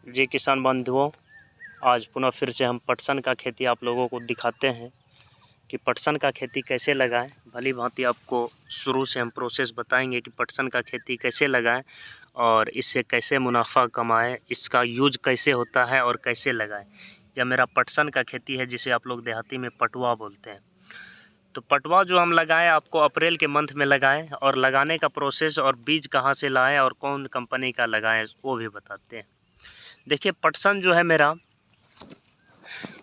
जी किसान बंधुओं, आज पुनः फिर से हम पटसन का खेती आप लोगों को दिखाते हैं कि पटसन का खेती कैसे लगाएं। भली भांति आपको शुरू से हम प्रोसेस बताएंगे कि पटसन का खेती कैसे लगाएं और इससे कैसे मुनाफा कमाएं, इसका यूज कैसे होता है और कैसे लगाएं। यह मेरा पटसन का खेती है जिसे आप लोग देहाती में पटुआ बोलते हैं। तो पटुआ जो हम लगाएं आपको अप्रैल के मंथ में लगाएं और लगाने का प्रोसेस और बीज कहाँ से लाएं और कौन कंपनी का लगाएं वो भी बताते हैं। देखिए पटसन जो है मेरा,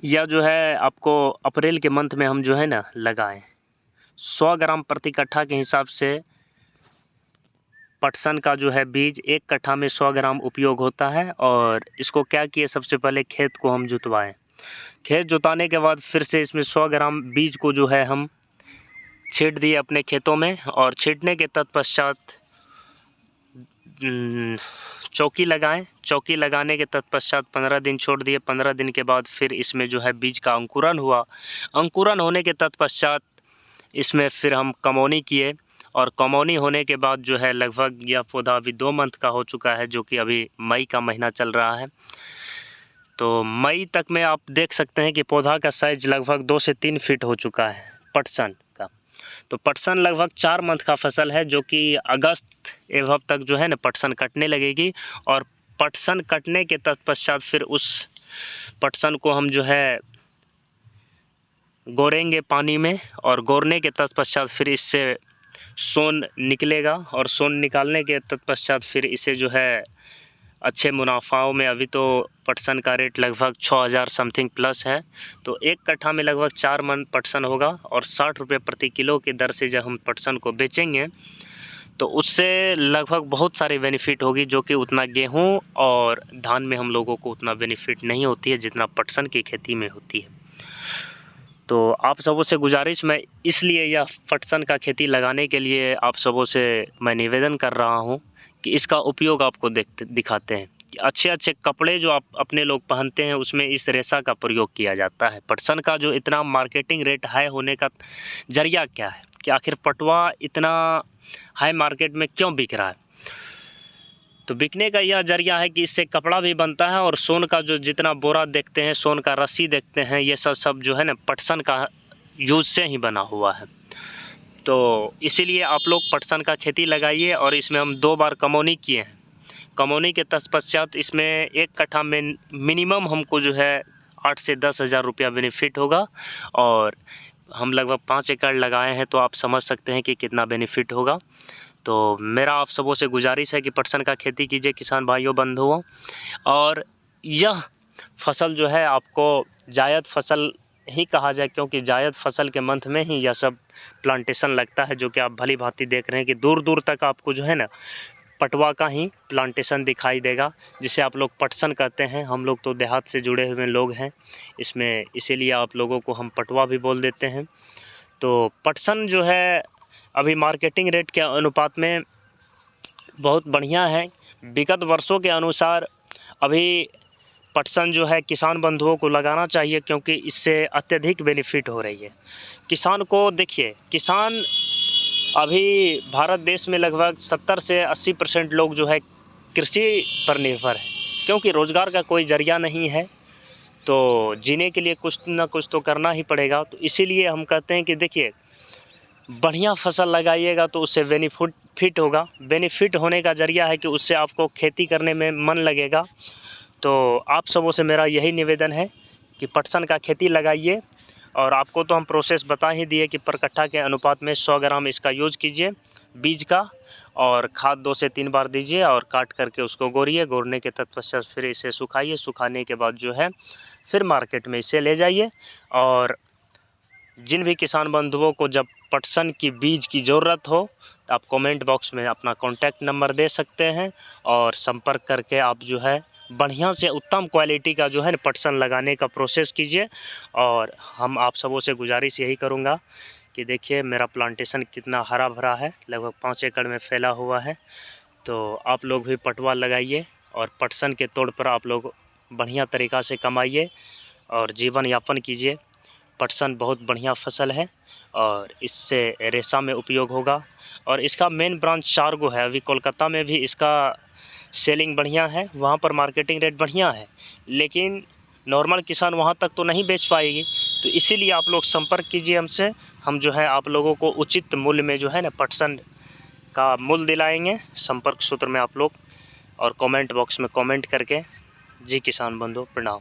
यह जो है आपको अप्रैल के मंथ में हम जो है ना लगाएं। 100 ग्राम प्रति कट्ठा के हिसाब से पटसन का जो है बीज 1 कट्ठा में 100 ग्राम उपयोग होता है। और इसको क्या किए, सबसे पहले खेत को हम जुतवाएं। खेत जुताने के बाद फिर से इसमें 100 ग्राम बीज को जो है हम छींट दिए अपने खेतों में। और छींटने के तत्पश्चात चौकी लगाएं। चौकी लगाने के तत्पश्चात 15 दिन छोड़ दिए। 15 दिन के बाद फिर इसमें जो है बीज का अंकुरन हुआ। अंकुरन होने के तत्पश्चात इसमें फिर हम कमौनी किए। और कमौनी होने के बाद जो है लगभग यह पौधा अभी 2 मंथ का हो चुका है, जो कि अभी मई का महीना चल रहा है। तो मई तक में आप देख सकते हैं कि पौधा का साइज लगभग 2 से 3 फीट हो चुका है पटसन का। तो पटसन लगभग 4 मंथ का फसल है, जो कि अगस्त एवं तक जो है ना पटसन कटने लगेगी। और पटसन कटने के तत्पश्चात फिर उस पटसन को हम जो है गोरेंगे पानी में। और गोरने के तत्पश्चात फिर इससे सोन निकलेगा। और सोन निकालने के तत्पश्चात फिर इसे जो है अच्छे मुनाफाओं में, अभी तो पटसन का रेट लगभग 6000 समथिंग प्लस है। तो 1 कट्ठा में लगभग 4 मन पटसन होगा। और 60 रुपये प्रति किलो की दर से जब हम पटसन को बेचेंगे तो उससे लगभग बहुत सारे बेनिफिट होगी, जो कि उतना गेहूं और धान में हम लोगों को उतना बेनिफिट नहीं होती है जितना पटसन की खेती में होती है। तो आप सबों से गुजारिश, मैं इसलिए यह पटसन का खेती लगाने के लिए आप सबों से मैं निवेदन कर रहा हूं कि इसका उपयोग आपको दिखाते हैं कि अच्छे अच्छे कपड़े जो आप अपने लोग पहनते हैं उसमें इस रेशा का प्रयोग किया जाता है। पटसन का जो इतना मार्केटिंग रेट हाई होने का जरिया क्या है, कि आखिर पटुआ इतना हाई मार्केट में क्यों बिक रहा है। तो बिकने का यह जरिया है कि इससे कपड़ा भी बनता है। और सोन का जो जितना बोरा देखते हैं, सोन का रस्सी देखते हैं, ये सब जो है ना पटसन का यूज से ही बना हुआ है। तो इसीलिए आप लोग पटसन का खेती लगाइए। और इसमें हम 2 बार कमौनी किए हैं। कमौनी के तत्पश्चात इसमें 1 कट्ठा में मिनिमम हमको जो है 8 से 10 हज़ार रुपया बेनिफिट होगा। और हम लगभग 5 एकड़ लगाए हैं, तो आप समझ सकते हैं कि कितना बेनिफिट होगा। तो मेरा आप सबों से गुजारिश है कि पटसन का खेती कीजिए किसान भाइयों बंधुओं। और यह फसल जो है आपको जायद फसल ही कहा जाए, क्योंकि जायद फसल के मंथ में ही यह सब प्लांटेशन लगता है, जो कि आप भली भांति देख रहे हैं कि दूर दूर तक आपको जो है ना पटुआ का ही प्लांटेशन दिखाई देगा, जिसे आप लोग पटसन कहते हैं। हम लोग तो देहात से जुड़े हुए लोग हैं इसमें, इसीलिए आप लोगों को हम पटुआ भी बोल देते हैं। तो पटसन जो है अभी मार्केटिंग रेट के अनुपात में बहुत बढ़िया है। विगत वर्षों के अनुसार अभी पटसन जो है किसान बंधुओं को लगाना चाहिए, क्योंकि इससे अत्यधिक बेनिफिट हो रही है किसान को। देखिए किसान अभी भारत देश में लगभग 70 से 80% लोग जो है कृषि पर निर्भर है, क्योंकि रोज़गार का कोई जरिया नहीं है। तो जीने के लिए कुछ ना कुछ तो करना ही पड़ेगा। तो इसीलिए हम कहते हैं कि देखिए बढ़िया फसल लगाइएगा तो उससे बेनिफिट होगा। बेनिफिट होने का जरिया है कि उससे आपको खेती करने में मन लगेगा। तो आप सबों से मेरा यही निवेदन है कि पटसन का खेती लगाइए। और आपको तो हम प्रोसेस बता ही दिए कि पर कट्ठा के अनुपात में 100 ग्राम इसका यूज कीजिए बीज का। और खाद 2 से 3 बार दीजिए और काट करके उसको गोरिए। गोरने के तत्पश्चात फिर इसे सुखाइए। सुखाने के बाद जो है फिर मार्केट में इसे ले जाइए। और जिन भी किसान बंधुओं को जब पटसन की बीज की ज़रूरत हो तो आप कमेंट बॉक्स में अपना कॉन्टैक्ट नंबर दे सकते हैं। और संपर्क करके आप जो है बढ़िया से उत्तम क्वालिटी का जो है पटसन लगाने का प्रोसेस कीजिए। और हम आप सबों से गुजारिश यही करूँगा कि देखिए मेरा प्लांटेशन कितना हरा भरा है, लगभग 5 एकड़ में फैला हुआ है। तो आप लोग भी पटुआ लगाइए और पटसन के तौर पर आप लोग बढ़िया तरीक़ा से कमाइए और जीवन यापन कीजिए। पटसन बहुत बढ़िया फसल है और इससे रेशा में उपयोग होगा। और इसका मेन ब्रांच 4 गो है। अभी कोलकाता में भी इसका सेलिंग बढ़िया है, वहाँ पर मार्केटिंग रेट बढ़िया है, लेकिन नॉर्मल किसान वहाँ तक तो नहीं बेच पाएगी। तो इसीलिए आप लोग संपर्क कीजिए हमसे, हम जो है आप लोगों को उचित मूल्य में जो है ना पटसन का मूल्य दिलाएंगे। संपर्क सूत्र में आप लोग और कमेंट बॉक्स में कमेंट करके। जी किसान बंधु प्रणाम।